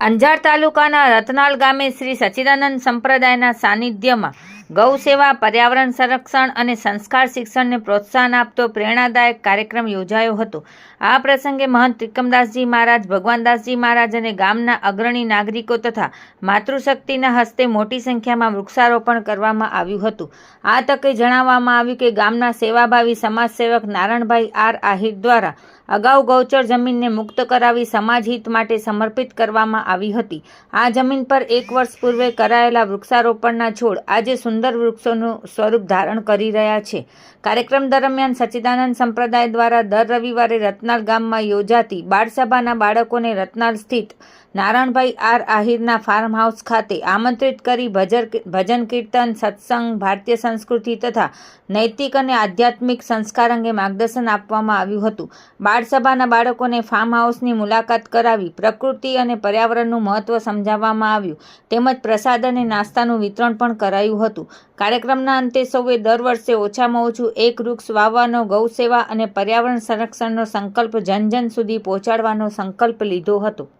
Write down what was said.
અંજાર તાલુકાના રતનાલ ગામે શ્રી સચ્ચિદાનંદ સંપ્રદાયના સાનિધ્યમાં ગૌ સેવા, પર્યાવરણ સંરક્ષણ અને સંસ્કાર શિક્ષણને પ્રોત્સાહન આપતો પ્રેરણાદાયક કાર્યક્રમ યોજાયો હતો। આ પ્રસંગે મહંત ત્રિકમદાસજી મહારાજ, ભગવાનદાસજી મહારાજ અને ગામના અગ્રણી નાગરિકો તથા માતૃશક્તિના હસ્તે મોટી સંખ્યામાં વૃક્ષારોપણ કરવામાં આવ્યું હતું। આ તકે જણાવવામાં આવ્યું કે ગામના સેવાભાવી સમાજસેવક નારણભાઈ આર આહિર દ્વારા અગાઉ ગૌચર જમીનને મુક્ત કરાવી સમાજ હિત માટે સમર્પિત કરવામાં આવી હતી। આ જમીન પર 1 વર્ષ પૂર્વે કરાયેલા વૃક્ષારોપણના છોડ આજે સુંદર વૃક્ષોનું સ્વરૂપ ધારણ કરી રહ્યા છે। કાર્યક્રમ દરમિયાન સચ્ચિદાનંદ સંપ્રદાય દ્વારા દર રવિવારે રતનાલ ગામમાં યોજાતી બાળસભાના બાળકોને રતનાલ સ્થિત નારણભાઈ આર આહિરના ફાર્મ હાઉસ ખાતે આમંત્રિત કરી ભજન કીર્તન, સત્સંગ, ભારતીય સંસ્કૃતિ તથા નૈતિક અને આધ્યાત્મિક સંસ્કાર અંગે માર્ગદર્શન આપવામાં આવ્યું હતું। બાળસભાના બાળકોને ફાર્મ હાઉસની મુલાકાત કરાવી પ્રકૃતિ અને પર્યાવરણનું મહત્વ સમજાવવામાં આવ્યું તેમજ પ્રસાદ અને નાસ્તાનું વિતરણ પણ કરાયું હતું। કાર્યક્રમના અંતે સૌએ દર વર્ષે ઓછામાં ઓછું 1 વૃક્ષ વાવવાનો, ગૌ સેવા અને પર્યાવરણ સંરક્ષણનો સંકલ્પ જન જન સુધી પહોંચાડવાનો સંકલ્પ લીધો હતો।